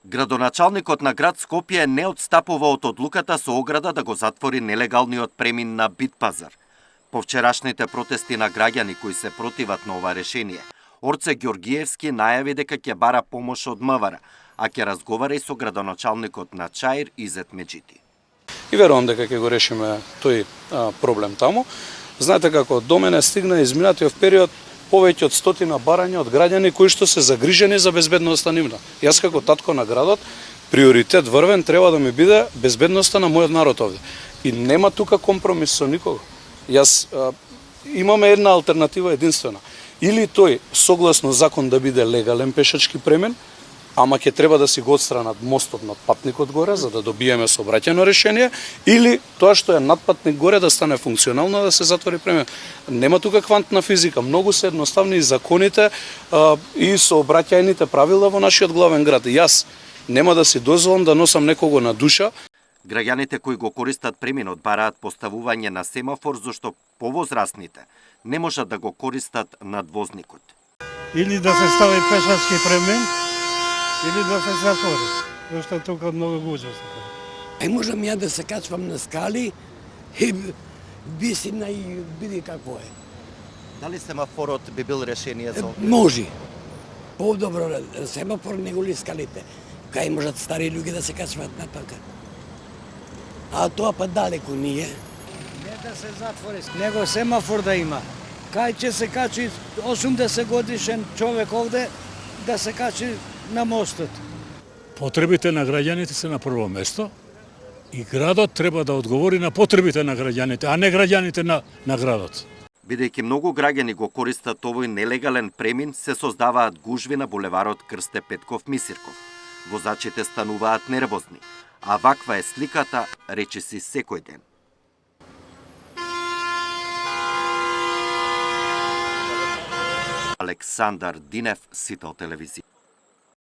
Градоначалникот на град Скопје не отстапува од одлуката со ограда да го затвори нелегалниот премин на Битпазар. По вчерашните протести на граѓани кои се противат на ова решение, Орце Ѓоргиевски најави дека ќе бара помош од МВР, а ќе разговара и со градоначалникот на Чаир Изет Меджити. И верувам дека ќе го решиме тој проблем таму. Знаете како до мене стигна изминатиот период повеќе од 100 барања од граѓани кои што се загрижени за безбедноста нивна. Јас како татко на градот, приоритет врвен треба да ми биде безбедноста на мојот народ овде. И нема тука компромис со никого. Јас имаме една алтернатива единствена. Или тој согласно закон да биде легален пешачки премен, ама ќе треба да си го отстранат мостот над патникот горе за да добиеме сообраќајно решение, или тоа што е над патник горе да стане функционално да се затвори премен. Нема тука квантна физика, многу се едноставни законите и сообраќајните правила во нашиот главен град. Јас нема да си дозволам да носам некого на душа. Граѓаните кои го користат преминот бараат поставување на семафор зашто повозрастните не можат да го користат надвозникот. Или да се стави пешачки премен, или да се затвори, зашто тука многу гуѓа се. Можам ја да се качвам на скали и висина и биде какво е. Дали семафорот би бил решение за овде? Може. Подобро семафор него ли скалите. Кај можат стари луѓе да се качват на пака. А тоа па далеку ние. Не да се затвори, него семафор да има. Кај ќе се качи 80 годишен човек овде да се качи на мостот. Потребите на граѓаните се на прво место и градот треба да одговори на потребите на граѓаните, а не граѓаните на градот. Бидејќи многу граѓани го користат овој нелегален премин, се создаваат гужви на булеварот Крсте Петков Мисирков. Возачите стануваат нервозни, а ваква е сликата речиси секој ден. Александар Динев, Сител телевизија.